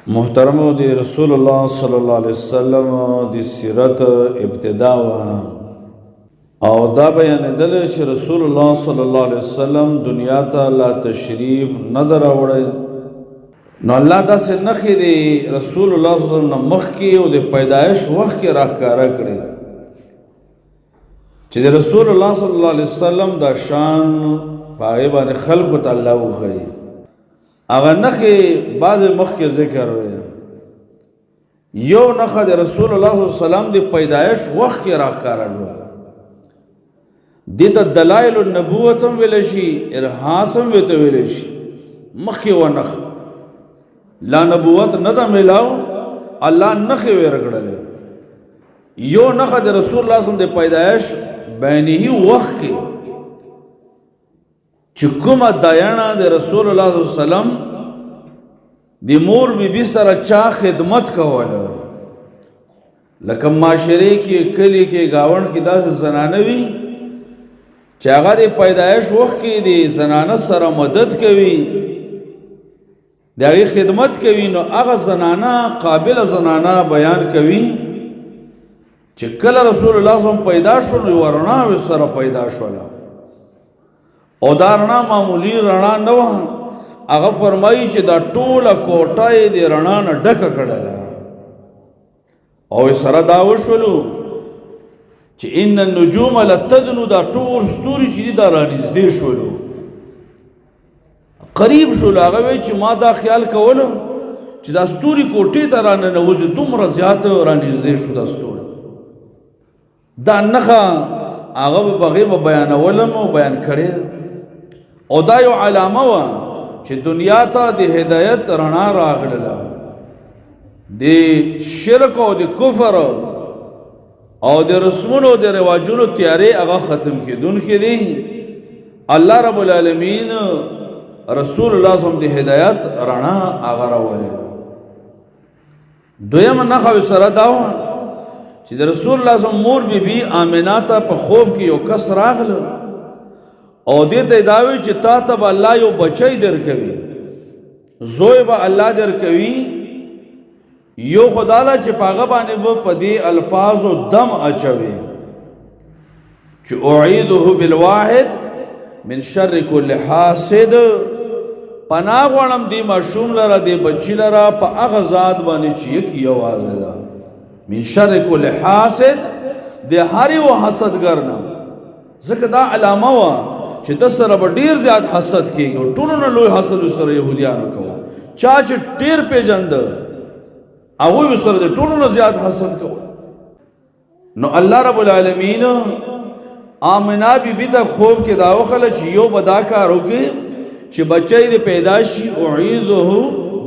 محترمو دی رسول اللہ صلی اللہ علیہ وسلم دی سیرت ابتدا او دا بیانېدل چې رسول الله صلی الله علیه وسلم دنیا ته لا تشریف نه راوړی نو الله داسې نښې دی رسول الله صلی الله علیه وسلم مخکې او د پیدایش وخت کې راښکاره کړي چې د رسول الله صلی الله علیه وسلم دا شان په هغې باندې خلقو ته الله وښیي هغه نښې بعضې مخکې ذکر وی یو نښه د رسول الله صلی الله علیه وسلم د پیدایش وخت کې راښکاره شوه دیتا دلائل النبوت هم ویل شي ارهاس هم ویته ویل شي مخکې و نښه لا نبوت نه ده میلاو الله نښې ورکړلې یو نښه د رسول الله صلی الله علیه وسلم د پیدایش بینهی وخت کې چې کومه دایانه د رسول الله صلی الله علیه وسلم د مور بیبي سره چا خدمت کوله لکه معاشرې کې کلی کې گاوند کې داسې زنانه وي چې هغه د پیدایش وخت کې د زنانه سره مدد کوي د هغې خدمت کوي نو هغه زنانه قابله زنانه بیان کوي چې کله رسول الله صلی الله علیه وسلم پیدا شو نو یوه رڼا سره پیدا شوله او دا رڼا معمولي رڼا نه وه هغه فرمایي چې دا ټوله کوټه یې د رڼا نه ډکه کړله او سره دا وشولو چې ان النجوم لتدنو دا ټول ستوري چې دي دا رانږدې شولو قریب شولو هغه وایي چې ما دا خیال کولو چې دا ستوري کوټې ته راننوځي دومره زیات رانږدې شو دا ستوري دا نښه هغه به هغې به بیانولم او بیان کړې او دا یو علامه وه چې دنیا ته د هدایت رڼا راغله د شرک او د کفر او د رسمونو د رواجونو تیارې هغه ختم کېدونکې دي الله رب العالمین رسول الله صلی الله علیه وسلم د هدایت رڼا هغه راولې دویمه نښه سره دا وه چې د رسول الله صلی الله علیه وسلم مور بیبي آمنه ته په خوب کې یو کس راغله او دې ته دا وایي چې تا ته به الله یو بچی درکوي زوی به الله درکوي یو خدا دا چې په هغه باندې به په دې الفاظو دم اچوي چې اعیده بالواحد من شر کل حاسد پناه غواړم دې ماشوم لره دې بچي لره په هغه ذات باندې چې یک یوازې ده من شر کل حاسد د هر یو حسدګر نه ځکه دا علامه وه چې د سره به ډېر زیات حسد کېږي او ټولو نه لوی حسد سره یهودیانو کوه چا چې ډېر پېژنده هغوی سره د ټولو نه زیات حسد کوه نو الله رب العالمین آمنه بیبي ته خوب کې دا وښله چې یو به دا کار وکړي چې بچی د پیدا شي اعیده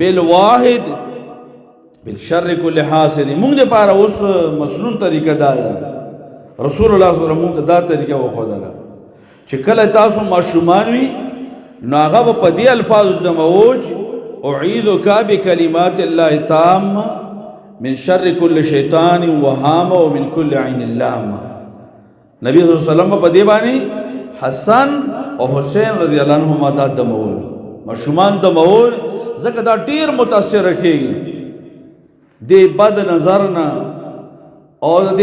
بالواحد بالشر کل حاسد موږ دپاره اوس مسنون طریقه دا ده رسول الله صلی الله علیه وسلم موږ ته دا طریقه وښودله چې کله تاسو ماشومان وي نو هغه به په دې الفاظو دموج اعیذک بکلمات الله التامه من شر کل شیطان وهامه ومن کل عین لامه نبی صلی الله علیه وسلم په دې باندې حسن او حسین رضی الله عنهما دا دمول ماشومان دمول ځکه دا ډېر متاثره کېږي د بد نظر نه او د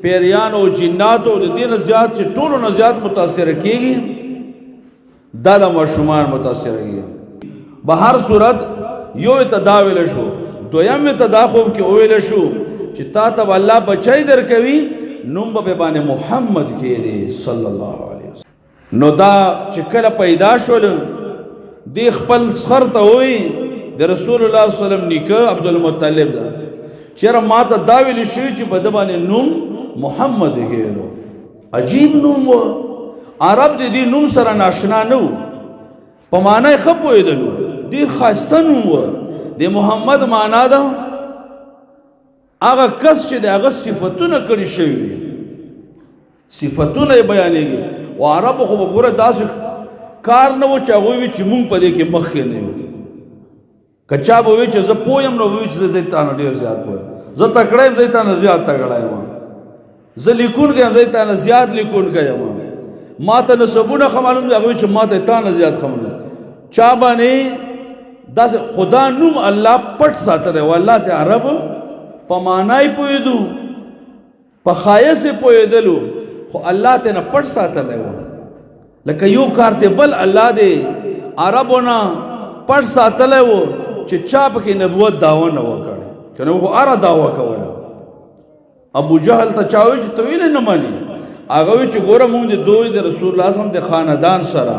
پیریانو او جناتو د دې نه زیات چې ټولو نه زیات متاثره کېږي دا د ماشومان متاثره کېږي به هر صورت یو ته دا ویلی شو دویم ته دا خوب کې وویلی شو چې تا ته به الله بچی درکوي نوم به باندې محمد کېدی صلی الله علیه وسلم نو دا چې کله پیدا شول دی خپل خر ته وایي د رسول الله صلی الله علیه وسلم نیکه عبدالمطلب ده چېرې ما ته دا ویلی شوي چې په ده باندې نوم محمد کېدو عجیب نوم و عرب د دې نوم سره ناشنا نه و په معنا یې ښه پوهېدلو ډېر ښایسته نوم و د محمد معنا ده هغه کس چې د هغه صفتونه کړي شوي وي صفتونه یې بیانېږي او عربو خو به ګوره داسې کار نه و چې هغوی وي چې مونږ په دې کې مخکې نه یو که چا به وایي چې زه پوه یم نو به وایي چې زه تا نه ډېر زیات پوه یم زه تکړه یم زه تا نه زیات تکړه یم زه لیکونکی یم زه تا نه زیات لیکونکی یم ما ته نسبونه ښه معلوم دي هغوی چې ما ته تا نه زیات ښه معلوم چا باندې داسې خدا نوم الله پټ ساتلی و الله ته عرب په معنی پوهېدو په ښایست یې پوهېدلو خو الله ته نه پټ ساتلی و لکه یو کار دی بل الله دې عربو نه پټ ساتلی و چې چا پکې نبوت دعوه نه وکړي که نه خو هره دعوه کوله ابو جهل ته چا وایي چې ته ولې نه منې هغه وایي چې ګوره مونږ د دوی د رسول الله صلی الله علیه وسلم د خاندان سره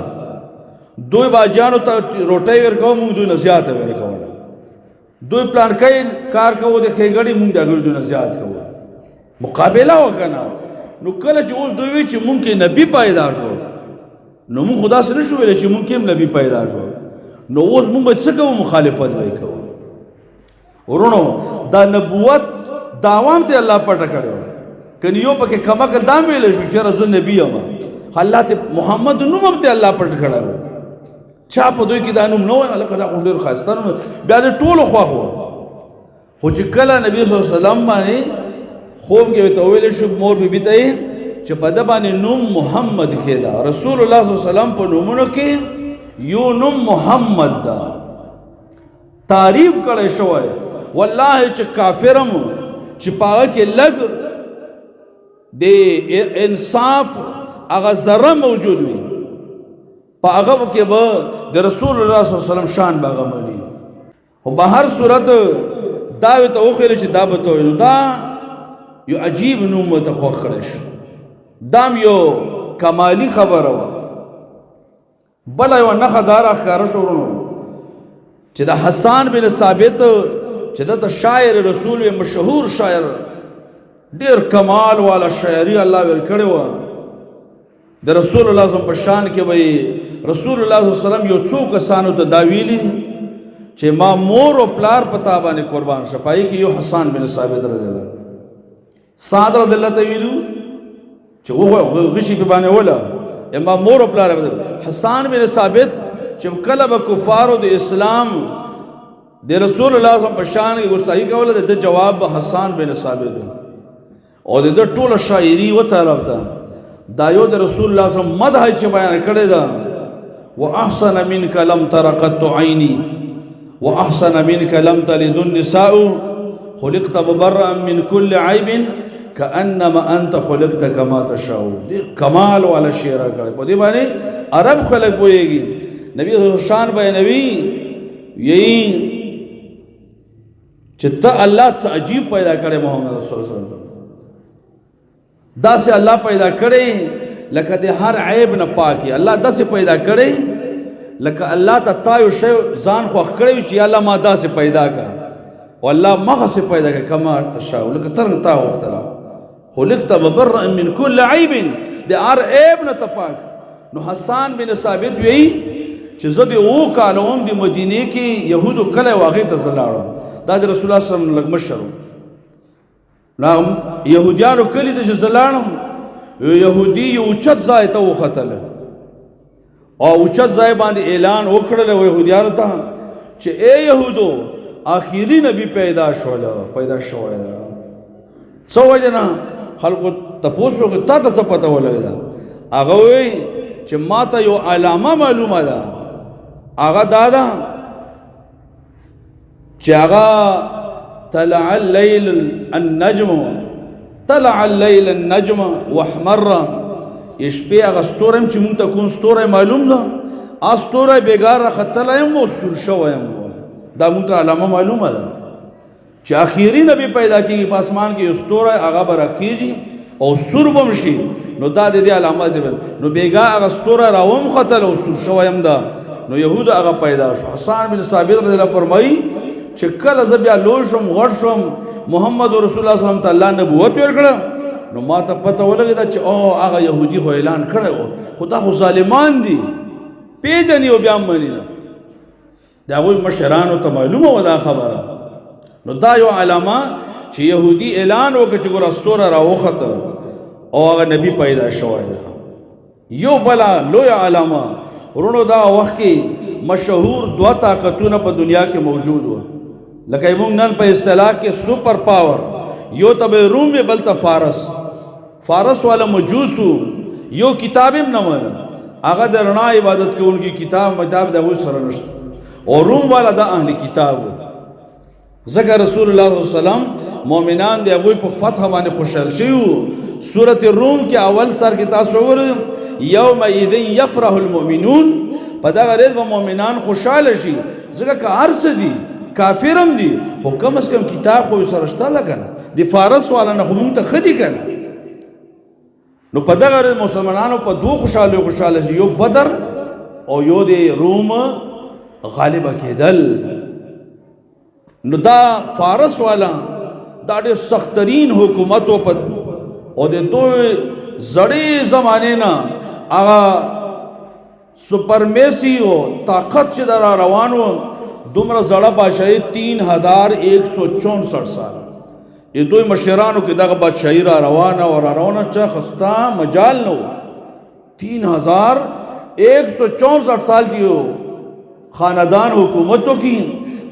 دوی باجانو ته روټۍ ورکوو مونږ دوی نه زیاته ورکوله دوی پلانکۍ کار کوو د ښېګړې مونږ د هغوی دوی نه زیات کوو مقابله وکړه نو کله چې اوس دوی وایي چې مونږ کې نبي پیدا شو نو مونږ خو داسې نه شو ویلی چې مونږ کې هم نبي پیدا شو نو اوس مونږ به څه کوو مخالفت به یې کوو ورونو دا نبوت دعوام ته الله پټه کړی و کنی یو پکې کمکل دا ویلی شو چې زه نبي یم الله ته محمد نوم هم ته الله پټ کړی و چا په دوی کې دا نوم نه وایي هلکه دا خو ډېر ښایسته نوم بیا د ټولو خوښ وه خو چې کله نبي صلی الله علیه وسلم باندې خوب کې ورته وویلی شو مور بیبي ته یې چې په ده باندې نوم محمد کېده رسول الله صلی الله علیه وسلم په نومونو کې یو نوم محمد ده تعریف کړی شوی والله چې کافرم چې په هغه کې لږ د انصاف هغه ذره موجود وي په هغه کې به د رسول الله صلی الله علیه وسلم شان به هغه مني خو به هر صورت دا ورته وښیلی چې دا به ته نو دا یو عجیب نوم ورته خوښ کړی شو دا هم یو کمالي خبره وه بله یوه نښه دا راښکاره شو ورونو چې د حسان بن ثابت چې دته شاعر رسول وي مشهور شاعر ډېر کمال والا شاعري الله ورکړې وه د رسول الله صلی په شان کې به رسول الله صلی الله علیه وسلم یو څو کسانو ته دا ویلي چې ما مور او پلار په تا باندې قربان شه پایي کې یو حسان بن ثابت رضی الله سعد رضی الله ته ویلو چې غشي په باندې ولا اما مور او پلار حسان بن ثابت چې کله به کفارو د اسلام د رسول الله صلی الله علیه وسلم په شان کې ګستاخی کوله د جواب به حسان بن ثابت او د ټوله شاعري و طرف ته دا یو د رسول الله صلی الله علیه وسلم مدح چې بیان کړی ده واحسن منك لم تر قط عيني واحسن منك لم تلد النساء خلقت مبرئا من كل عيب كانما انت خلقت كما تشاء کمال والا شعر کړی په دې باندې عرب خلک پوهیږي نبی شان بیانوي یہی چې ته الله څه عجیب پیدا کړی محمد رسول الله صلی الله علیه وسلم داسې الله پیدا کړی لکه د هر عیب نه پاکي الله داسې پیدا کړی لکه الله ته تا یو شی ځان خوښ کړی چې الله ما داسې پیدا کړه او الله مغسې پیدا کړه کما تشاء لکه څرنګه تا وغوښتله خلقت مبرئا من كل عیب د هر عیب نه ته پاک نو حسان بن ثابت وی چې زه د اوو کالو هم د مدینې کې یهودو کلی و هغې ته زه لاړم دا د رسول الله صلی الله علیه وسلم لږ مشر و یهودیانو کلي ته چې زه لاړم یهودي یو اوچت ځای ته وختله او اوچت ځای باندې اعلان وکړلی و یهودیانو ته چې ای یهودو آخري نبي پیدا شوی ده څه وجه نه خلکو تپوس وکړه تا ته څه پته ولګېده هغه وایي چې ما ته یو علامه معلومه ده هغه دا ده چې هغه طلع الليل النجم واحمر شپې هغه ستوری یم چې مونږ ته کوم ستوری معلوم ده هغه ستوری بېګار راختلی یم او سور شوی یم دا مونږ ته علامه معلومه ده چې اخیری نبی پیدا کېږي په اسمان کې یو ستوری هغه به راخیږي او سور به هم شي نو دا د دې علامه نو بېګا هغه ستوری راومختل او سور شوی یم ده نو یهودو هغه پیدا شو حسان بن ثابت رضی الله فرمایي چې کله زه بیا لوی شوم غټ شوم محمد رسول الله صلی الله علیه وسلم ته الله نبوت ورکړه نو ما ته پته ولګېده چې او هغه یهودي خو اعلان کړی و خو دا خو ظالمان دي پیژني او بیا هم مني نه د هغوی مشرانو ته معلومه وه دا خبره نو دا یو علامه چې یهودي اعلان وکړه چې ګوره ستوره راوخته او هغه نبی پیدا شوی ده یو بله لویه علامه ورونو دا وخت کې مشهور دوه طاقتونه په دنیا کې موجود وه لکه موږ نن په اصطلاح کې سپر پاور یو ته به روم وي بل ته فارس والا مجوسو یو کتاب هم نه منه هغه د رڼا عبادت کوونکي کتاب د هغوی سره نشته اور روم والا دا اهل کتابو ذکر رسول الله صلی الله علیه وسلم مؤمنان دی هغوی په فتح باندې خوشحال شوي سورة روم کې اول سر کې تاسو وګورئ یومئذ یفرح المؤمنون په دغه ورځ به مؤمنان خوشحاله شي ځکه که هر څه دي کافر هم دي خو کم از کم کتاب خو سره شته ده که نه د فارس والا نه خو مونږ ته ښه دي که نه نو په دغه ورځ مسلمانانو په دوه خوشحاله شي یو بدر او یو د روم غالبه کېدل نو دا فارس والا دا ډېر سختترین حکومت و او د دوی زړې زمانې نه هغه سپرمیسی و طاقت چې در روان و دومره زړه بادشاهي 3164 سال یہ دوی مشرانو کې دغه بادشاهي را روانه او را روانه چا خستا مجال نو 3164 سال کی خاندان حکومتوں کی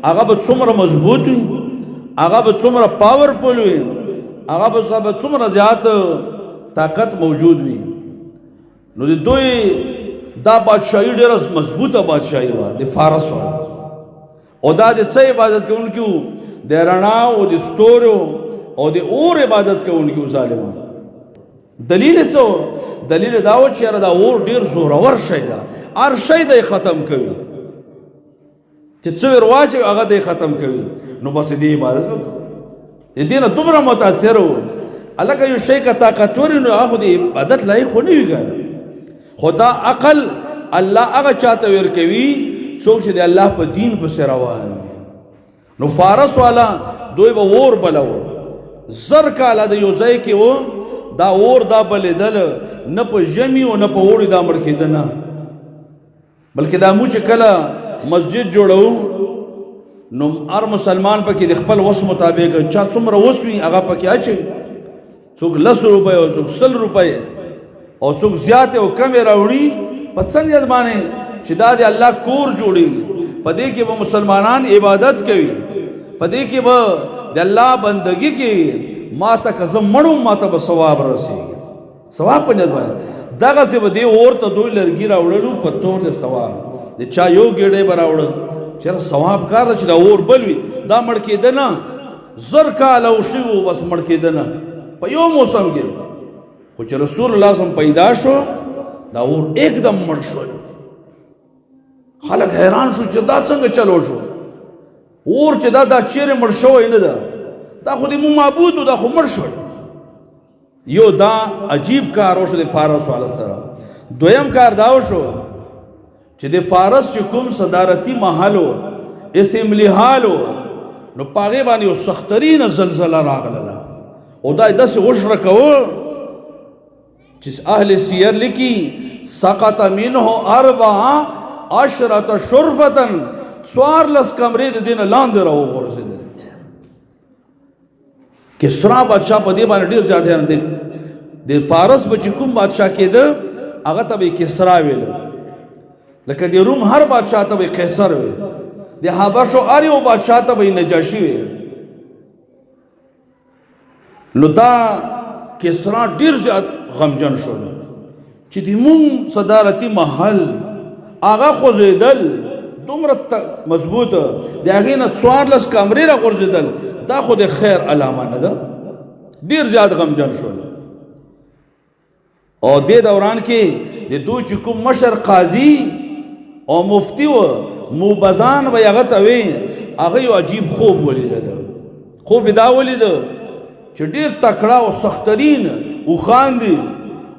هغه به څومره مضبوط وي هغه به څومره پاورفل وي هغه به څومره زیات طاقت موجود وي نو د دوی دا بادشاهي ډېره مضبوطه بادشاهي وه د فارس والا او دا د څه عبادت کوونکي وو د رڼا او د ستورو او د اور عبادت کوونکي وو ظالمان دلیل څه دلیل دا و چې دا اور ډېر زورور شی ده هر شی دی ختم کوي چې څه ور واچوي هغه دی ختم کوي نو بس دې عبادت وکړو د دې نه دومره متاثر وو هلکه یو شی که طاقتور نو هغه د عبادت لایق خو نه وي که خو دا عقل الله هغه چاته ورکوي څوک چې د الله په دین پسې روان نو فارس والا دوی به اور بلوه زر کاله د یو ځای کې و دا اور دا بلیدل نه په ژمي او نه په اوړي دا مړ کېده نه بلکې دا مو چې کله مسجد جوړو نو هر مسلمان پکې د خپل وس مطابق چا څومره وس وي هغه پکې اچوي څوک 10 روپۍ او څوک 100 روپۍ او څوک زیات او کم راوړي په څه نیت باندې چې دا د الله کور جوړېږي په دې کې به مسلمانان عبادت کوي په دې کې به د الله بندګي کوي ما ته که زه مړم ما ته به ثواب رسېږي ثواب په نیت باندې دغسې به دې اور ته دوی لرګي راوړلو په تور د ثواب د چا یو ګېډۍ به راوړه چېرې ثواب کار ده چې دا اور بل وي دا مړ کېده نه زر کاله وشوي وو بس مړ کېده نه په یو موسم کې خو چې رسول الله صم پیدا شو دا اور एकदम مړ شو خلک حیران شو چې دا څنګه چلو شو اور چې دا چیرې مړ شوی نه ده دا خو د مو معبود و دا خو مړ شو یو دا عجیب کار وشو د فارس والا سره دویم کار دا وشو چې د فارس چې کوم صدارتي محل و اسمبلي حال و نو په هغې باندې یو سختترینه زلزله راغله او دا یې داسې وشره کوه چې اهل سیر لیکي سقط منه 14 شرفة 14 کمرې د دې نه لاندې راوغورځېدلې کسرا بادشاه په دې باندې ډېر زیات حیران دی د فارس به چې کوم بادشاه کېده هغه ته به یې کسرا ویله لکه د روم هر بادشاه ته به یې قیصر ویل د حبشو هر یو بادشاه ته به یې نجاشي ویل نو دا کسرا ډېر زیات غمجن شو چې د مونږ صدارتي محل هغه خوځېدل دومره مضبوطه د هغې نه 14 کمرې راغورځېدل دا خو د خیر علامه نه ده ډېر زیات غمجن شول او دې دوران کې د دوی چې کوم مشر قاضي او مفتی و موبزان به هغه ته وی هغه یو عجیب خوب ولیدل خوب یې دا ولیده چې ډېر تکړه او سختترین اوښان دي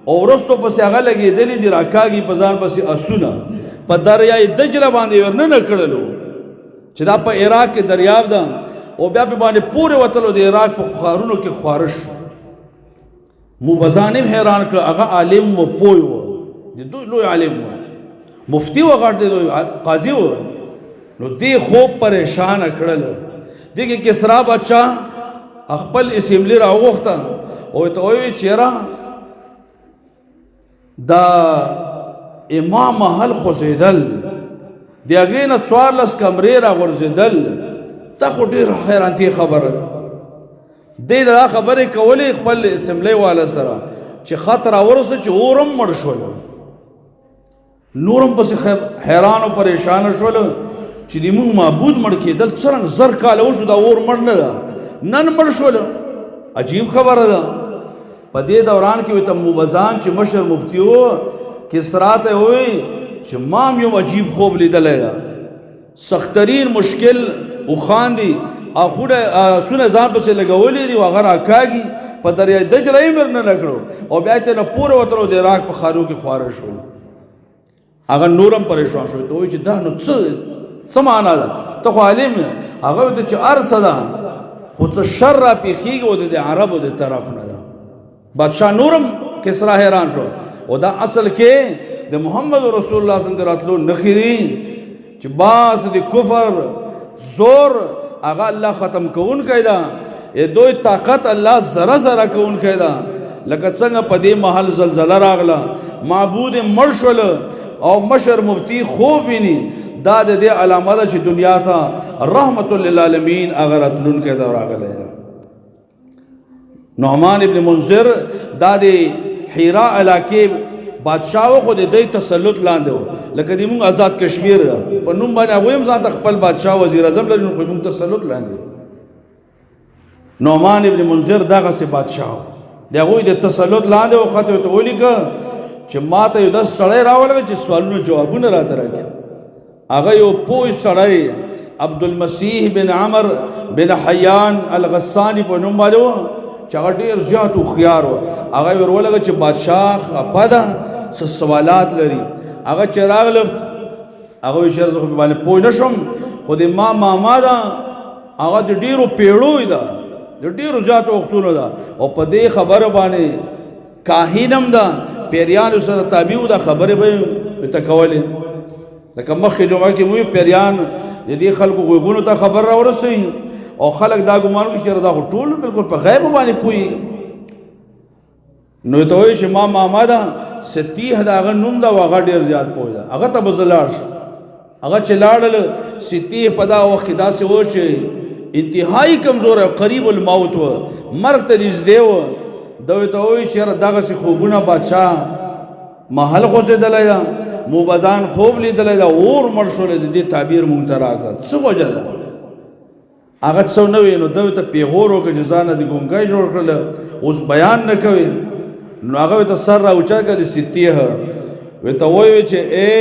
او وروستو پسې هغه لګېدلي دي راکاږي په ځان پسې اسونه په دریای دجله باندې ورننه کړلو چې دا په عراق کې دریاب ده او بیا په باندې پورې وتلو د عراق په ښارونو کې خوارش موبزان هم حیران کړ هغه عالم و پوه و د دوی لوی عالم و مفتی و غټ دی لوی قاضي و نو دې خوب پریشانه کړل دې کې کسرا بادشاه خپل اسمبلی راوغوښته او ته وایي چېره دا امام محل خوځېدل د هغې نه 14 کمرې راغورځېدل دا خو ډېر حیرانتي خبره ده دی دا خبرې کولې خپل اسمبلی والا سره چې خط راورسېد چې اور هم مړ شول نور هم پسې حیران او پریشانه شول چې د موږ معبود مړ کېدل څرنګه زر کاله وشو دا اور مړ نه ده نن مړ شول عجیب خبره ده په دې دوران کې وي ته موبزان چې مشر مفتی و کسرا ته وایي چې ما هم یو عجیب خوب لیدلی ده سخترین مشکل وخاندي او خوډه سونه ځان پسې لګولې دي او هغه راکاږي په دریای دجله یې مر نه لکړو او بیا ته نه پوره وترو د عراق په خارو کې خواره شول هغه نورم پریشان شو ته وایي چې دا نو څه معنا ده ته خو عالم هغه ته چې ارڅه ده خو څه شر را پیښیږي او د عربو د طرف نه ده بادشاہ نورم کسرا حیران شو او دا اصل کې د محمد رسول الله صلی الله علیه وسلم نخې دي چې باس د کفر زور هغه الله ختم کوونکی ده دوی طاقت الله ذره ذره کوونکی ده لکه څنګه په دې محل زلزله راغله معبود مړ شول او مشر مفتی خوب ویني دا د دې علامه ده چې دنیا ته رحمت للعالمین هغه راتلونکی ده راغلی ده نعمان ابن منذر دا د حرا علاقې بادشاہ خو د دې تسلط لاندې و لکه د موږ آزاد کشمیر ده په نوم باندې هغوی هم ځان ته خپل بادشاہ وزیر اعظم لري خو موږ تسلط لاندې نعمان ابن منذر دغسې بادشاہ و د هغوی د تسلط لاندې و خط ورته ولیکه چې ما ته یو داسې سړی راولږه چې سوالونو جوابونه راته راکړي هغه یو پوه سړی عبدالمسیح بن عمر بن حیان الغسانی په نوم باندې و چې هغه ډېر زیات هوښیار و هغه یې ورولږه چې بادشاه خفه ده څه سوالات لري هغه چې راغله هغه وایي شر زه خو باندې پوه نه شم خو د ما ماما ده هغه د ډېرو پیړو ده د ډېرو زیاتو وختونو ده او په دې خبره باندې کاهینم ده پیریانو سره تابع ده خبرې به یې ته کولې لکه مخکې جمعه کې موږ پیریان د دې خلکو غوږونو ته خبر راورسوي او خلک دا ګمان کوي چې دا خو ټول بالکل په غیب باندې پوهېږي نو ته وایي چې ما ماما ده ستیح د هغه نوم ده او هغه ډېر زیات پوه ده هغه ته به زه لاړ شم هغه چې لاړل ستیح په دا وخت کې داسې و چې انتهایی کمزور او قریب الموت و مرګ ته نږدې و ده ورته وایي چې یاره دغسې خوبونه بادشاه محل غوڅېدلی ده موبزان خوب لیدلی ده اور مړ شولی د دې تعبیر مونږ ته راکړه څه وجه ده هغه څه نه وي نو ده ورته پیغور وکړه چې ځانه د ګونګی جوړ کړله اوس بیان نه کوي نو هغه ورته سر راوچا کړه د ستیح ورته وایي چې ای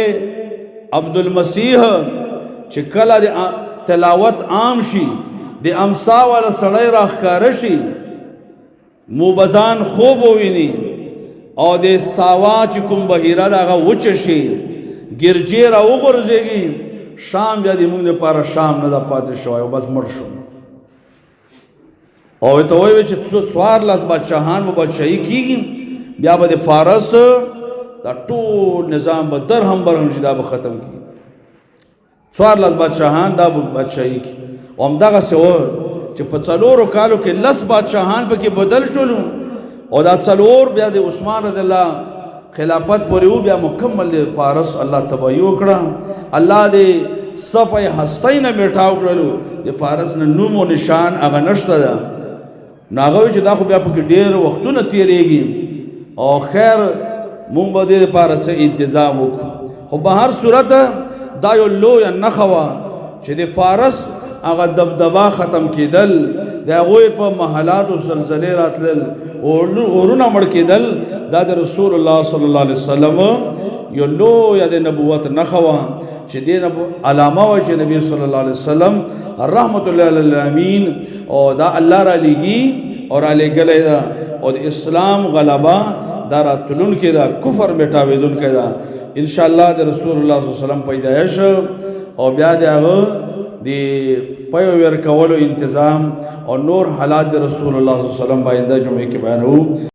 عبدالمسیح چې کله د تلاوت عام شي د امسا والا سړی راښکاره شي موبزان خوب وویني او د ساوا چې کوم بحیره ده هغه وچه شي ګرجې را وغورځېږي شام بیا د موږ دپاره شام نه ده پاتې شوی او بس مړ شو او ورته وایي چې څوارلس بادشاهان به بادشاهي کېږي بیا به د فارس دا ټول نظام به درهم برهم چې دا به ختم کړي 14 بادشاهان دا بادشاهي کړي او همدغسې و چې په 4 کالو کې 10 بادشاهان پکې بدل شولو او دا 4 بیا د عثمان رضی الله خلافت پورې و بیا مکمل د فارس الله تباهي وکړه الله د صفحه هستی نه میټاو کړلو د فارس نه نوم و نشان هغه نشته ده نو هغه چې دا خو بیا پکې ډېر وختونه تېرېږي او خیر مونږ به دې دپاره څه انتظام وکړو خو په هر صورت دا یو لویه نښه وه چې د فارس هغه دبدبه ختم کېدل د هغوی په محلاتو زلزلې راتلل اورونه مړ کېدل دا د رسول الله صلی الله علیه وسلم یو لویه د نبوت نښه وه چې دې علامه وه چې نبی صلی الله علیه وسلم رحمت الله للعالمین او دا الله را لیږي او را لیږلی ده او د اسلام غلبه دا راتلونکې ده کفر میټاوېدونکی ده انشاءالله د رسول الله صلی الله علیه وسلم پیدایش او بیا د هغه د پی ورکولو انتظام او نور حالات د رسول الله صلی الله علیه وسلم باندې جمعې کې بیانوو